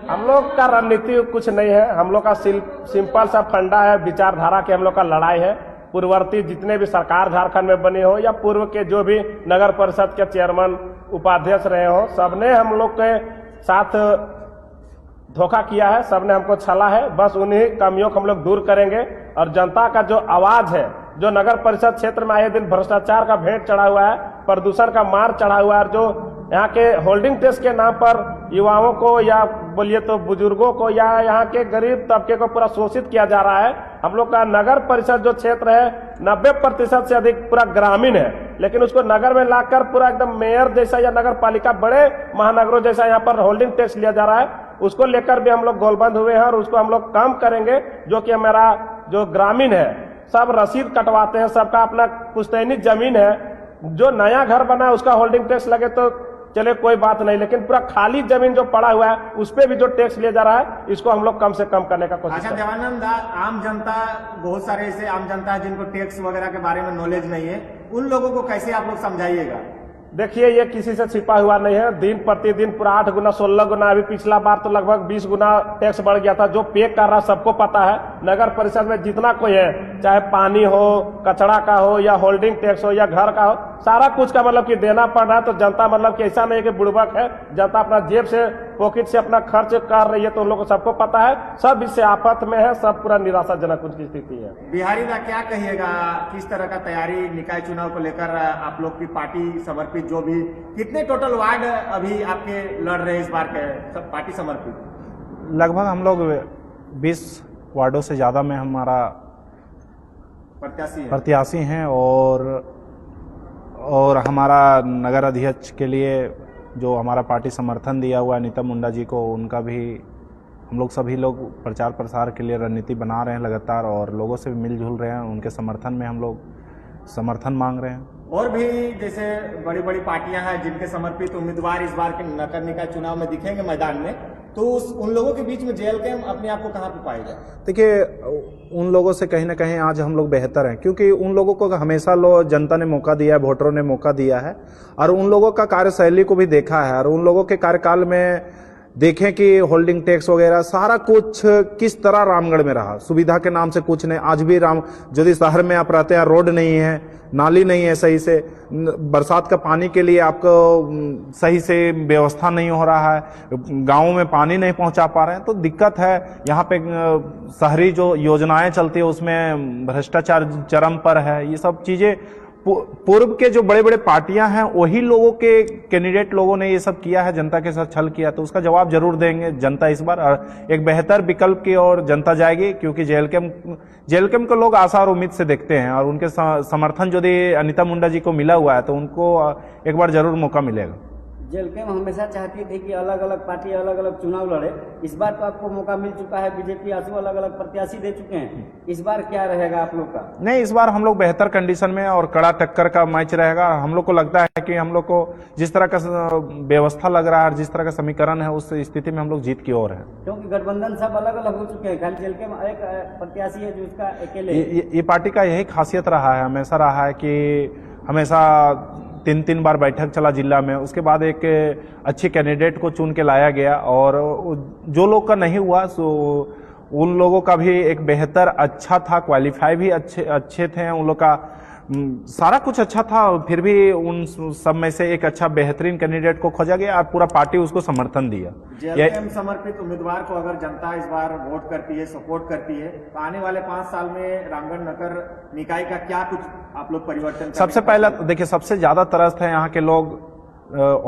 हम लोग का रणनीति कुछ नहीं है, हम लोग का सिंपल सा फंडा है, विचारधारा की हम लोग का लड़ाई है। पूर्ववर्ती जितने भी सरकार झारखंड में बने हो या पूर्व के जो भी नगर परिषद के चेयरमैन उपाध्यक्ष रहे हो, सबने हम लोग के साथ धोखा किया है, सबने हमको छला है। बस उन्हीं कमियों को हम लोग दूर करेंगे और जनता का जो आवाज है, जो नगर परिषद क्षेत्र में आए दिन भ्रष्टाचार का भेंट चढ़ा हुआ है, प्रदूषण का मार चढ़ा हुआ है, और जो यहाँ के होल्डिंग टैक्स के नाम पर युवाओं को या बोलिए तो बुजुर्गों को या यहाँ के गरीब तबके को पूरा शोषित किया जा रहा है। हम लोग का नगर परिषद जो क्षेत्र है 90% से अधिक पूरा ग्रामीण है, लेकिन उसको नगर में लाकर पूरा एकदम मेयर जैसा या नगर पालिका बड़े महानगरों जैसा यहाँ पर होल्डिंग टैक्स लिया जा रहा है। उसको लेकर भी हम लोग गोलबंद हुए हैं और उसको हम लोग कम करेंगे। जो कि हमारा जो ग्रामीण है सब रसीद कटवाते हैं, सबका अपना पुश्तैनी जमीन है, जो नया घर बना है उसका होल्डिंग टैक्स लगे तो चले कोई बात नहीं, लेकिन पूरा खाली जमीन जो पड़ा हुआ है उस पर भी जो टैक्स लिया जा रहा है इसको हम लोग कम से कम करने का कोशिश अच्छा देवानंद, आम जनता, बहुत सारे ऐसे आम जनता है जिनको टैक्स वगैरह के बारे में नॉलेज नहीं है, उन लोगों को कैसे आप लोग समझाइएगा? देखिए, ये किसी से छिपा हुआ नहीं है। दिन प्रतिदिन पूरा 8 गुना 16 गुना, अभी पिछला बार तो लगभग 20 गुना टैक्स बढ़ गया था। जो पे कर रहा सबको पता है। नगर परिषद में जितना कोई है, चाहे पानी हो, कचरा का हो या होल्डिंग टैक्स हो या घर का हो, सारा कुछ का मतलब कि देना पड़ रहा है। तो जनता मतलब कि ऐसा नहीं कि बुड़बक है, जनता अपना जेब से पॉकेट से अपना खर्च कर रही है, तो उन लोगों को सबको पता है। सब इससे आफत में है, सब पूरा निराशाजनक उनकी स्थिति है। बिहारी दा, क्या कहिएगा, किस तरह का तैयारी निकाय चुनाव को लेकर आप लोग की पार्टी समर्पित, जो भी कितने टोटल वार्ड अभी आपके लड़ रहे हैं इस बार के सब पार्टी समर्पित? लगभग हम लोग 20 वार्डों से ज्यादा में हमारा प्रत्याशी हैं और हमारा नगर अध्यक्ष के लिए जो हमारा पार्टी समर्थन दिया हुआ है नीतम मुंडा जी को, उनका भी हम लोग सभी लोग प्रचार प्रसार के लिए रणनीति बना रहे हैं लगातार, और लोगों से भी मिलजुल रहे हैं। उनके समर्थन में हम लोग समर्थन मांग रहे हैं। और भी जैसे बड़ी बड़ी पार्टियां हैं जिनके समर्पित उम्मीदवार इस बार के नगर निकाय चुनाव में दिखेंगे मैदान में, तो उन लोगों के बीच में JLK अपने आप को कहाँ पे पाएगा? देखिए, उन लोगों से कहीं ना कहीं आज हम लोग बेहतर हैं, क्योंकि उन लोगों को हमेशा जनता ने मौका दिया है, वोटरों ने मौका दिया है, और उन लोगों का कार्यशैली को भी देखा है, और उन लोगों के कार्यकाल में देखें कि होल्डिंग टैक्स वगैरह सारा कुछ किस तरह रामगढ़ में रहा। सुविधा के नाम से कुछ नहीं। आज भी यदि शहर में आप रहते हैं, रोड नहीं है, नाली नहीं है सही से, बरसात का पानी के लिए आपको सही से व्यवस्था नहीं हो रहा है, गाँवों में पानी नहीं पहुंचा पा रहे हैं, तो दिक्कत है। यहाँ पे शहरी जो योजनाएं चलती है उसमें भ्रष्टाचार चरम पर है। ये सब चीजें पूर्व के जो बड़े बड़े पार्टियां हैं वही लोगों के कैंडिडेट लोगों ने ये सब किया है, जनता के साथ छल किया, तो उसका जवाब जरूर देंगे जनता इस बार। और एक बेहतर विकल्प की ओर जनता जाएगी, क्योंकि JLK को लोग आशा और उम्मीद से देखते हैं, और उनके समर्थन यदि अनिता मुंडा जी को मिला हुआ है तो उनको एक बार जरूर मौका मिलेगा। JLK हमेशा चाहती थी कि अलग अलग पार्टी अलग अलग चुनाव लड़े। इस बार तो आपको मौका मिल चुका है, बीजेपी आसू अलग अलग प्रत्याशी दे चुके हैं। इस बार क्या रहेगा आप लोग का? नहीं, इस बार हम लोग बेहतर कंडीशन में और कड़ा टक्कर का मैच रहेगा। हम लोग को लगता है कि हम लोग को जिस तरह का व्यवस्था लग रहा है और जिस तरह का समीकरण है, उस स्थिति में हम लोग जीत की ओर है। क्योंकि गठबंधन सब अलग अलग हो चुके हैं, खाली JLK में एक प्रत्याशी है जो उसका अकेले। ये पार्टी का यही खासियत रहा है, हमेशा रहा है कि हमेशा 3 बार बैठक चला जिला में, उसके बाद एक अच्छे कैंडिडेट को चुन के लाया गया, और जो लोग का नहीं हुआ सो उन लोगों का भी एक बेहतर अच्छा था, क्वालिफाई भी अच्छे थे, उन लोग का सारा कुछ अच्छा था, फिर भी उन सब में से एक अच्छा बेहतरीन कैंडिडेट को खोजा गया और पूरा पार्टी उसको समर्थन दिया। JLK समर्पित उम्मीदवार को अगर जनता इस बार वोट करती है, सपोर्ट करती है, तो आने वाले 5 साल में रामगढ़ नगर निकाय का क्या कुछ आप लोग परिवर्तन? सबसे पहला देखिए, सबसे ज्यादा त्रस्त है यहाँ के लोग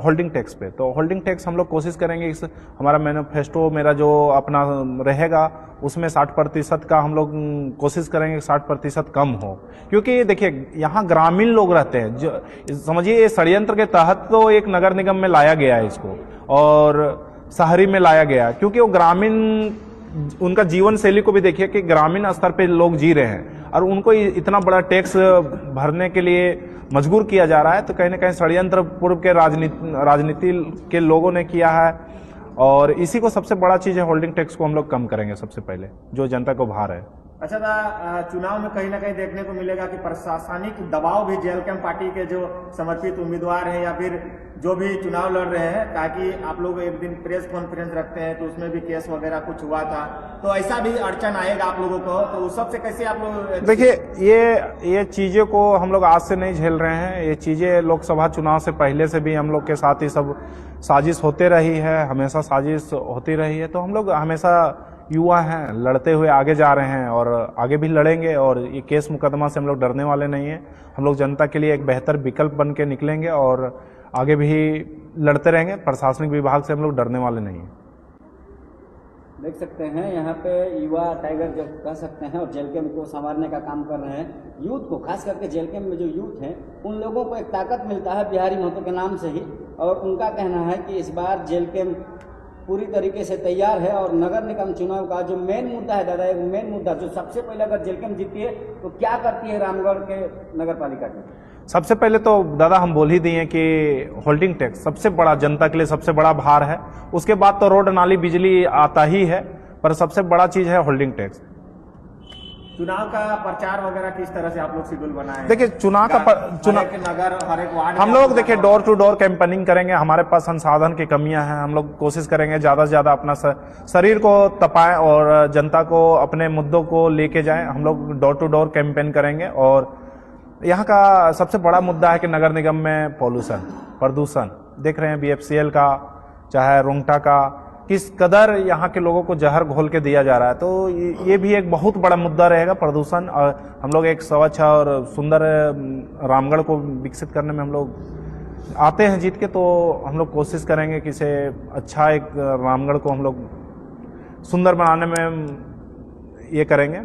होल्डिंग टैक्स पे, तो होल्डिंग टैक्स हम लोग कोशिश करेंगे, इस हमारा मैनिफेस्टो मेरा जो अपना रहेगा उसमें 60% का हम लोग कोशिश करेंगे 60% कम हो, क्योंकि देखिए यहाँ ग्रामीण लोग रहते हैं। जो समझिए, ये षड्यंत्र के तहत तो एक नगर निगम में लाया गया है इसको, और शहरी में लाया गया, क्योंकि वो ग्रामीण, उनका जीवन शैली को भी देखिए कि ग्रामीण स्तर पे लोग जी रहे हैं और उनको इतना बड़ा टैक्स भरने के लिए मजबूर किया जा रहा है। तो कहीं ना कहीं षड्यंत्र पूर्व के राजनीति के लोगों ने किया है, और इसी को सबसे बड़ा चीज है, होल्डिंग टैक्स को हम लोग कम करेंगे सबसे पहले, जो जनता को भार है। अच्छा था, चुनाव में कहीं ना कहीं देखने को मिलेगा कि प्रशासनिक दबाव भी जेएलकेएम पार्टी के जो समर्पित उम्मीदवार हैं या फिर जो भी चुनाव लड़ रहे हैं, ताकि आप लोग एक दिन प्रेस कॉन्फ्रेंस रखते हैं तो उसमें भी केस वगैरह कुछ हुआ था, तो ऐसा भी अड़चन आएगा आप लोगों को, तो उस सब से कैसे आप लोग? देखिए, ये चीज़ों को हम लोग आज से नहीं झेल रहे हैं। ये चीज़ें लोकसभा चुनाव से पहले से भी हम लोग के साथ ही सब साजिश होते रही है, हमेशा साजिश होती रही है। तो हम लोग हमेशा युवा हैं, लड़ते हुए आगे जा रहे हैं और आगे भी लड़ेंगे। और ये केस मुकदमा से हम लोग डरने वाले नहीं हैं। हम लोग जनता के लिए एक बेहतर विकल्प बन के निकलेंगे और आगे भी लड़ते रहेंगे। प्रशासनिक विभाग से हम लोग डरने वाले नहीं हैं। देख सकते हैं यहाँ पे युवा टाइगर जो कह सकते हैं और जेएलकेएम को संवारने का काम कर रहे हैं। यूथ को, खास करके जेएलकेएम में जो यूथ हैं उन लोगों को एक ताकत मिलता है बिहारी महतो के नाम से ही। और उनका कहना है कि इस बार जेएलकेएम पूरी तरीके से तैयार है। और नगर निगम चुनाव का जो मेन मुद्दा है दादा, एक मेन मुद्दा जो सबसे पहले अगर जेएलकेएम जीती है तो क्या करती है रामगढ़ के नगर पालिका की? सबसे पहले तो दादा हम बोल ही दिए कि होल्डिंग टैक्स सबसे बड़ा, जनता के लिए सबसे बड़ा भार है। उसके बाद तो रोड, नाली, बिजली आता ही है, पर सबसे बड़ा चीज है होल्डिंग टैक्स। चुनाव का प्रचार वगैरह किस तरह से आप लोग शेड्यूल बनाए? देखिए, चुनाव नगर हर एक वार्ड हम लोग देखिए डोर टू डोर कैंपेनिंग करेंगे। हमारे पास संसाधन की कमियां हैं। हम लोग कोशिश करेंगे ज्यादा से ज्यादा अपना शरीर को तपाएं और जनता को अपने मुद्दों को लेके जाएं। हम लोग डोर टू डोर कैंपेन करेंगे। और यहाँ का सबसे बड़ा मुद्दा है कि नगर निगम में प्रदूषण देख रहे हैं, बीएफसीएल का चाहे रोंगटा का, किस कदर यहाँ के लोगों को जहर घोल के दिया जा रहा है। तो ये भी एक बहुत बड़ा मुद्दा रहेगा, प्रदूषण। और हम लोग एक स्वच्छ और सुंदर रामगढ़ को विकसित करने में हम लोग आते हैं जीत के, तो हम लोग कोशिश करेंगे कि इसे अच्छा एक रामगढ़ को हम लोग सुंदर बनाने में ये करेंगे।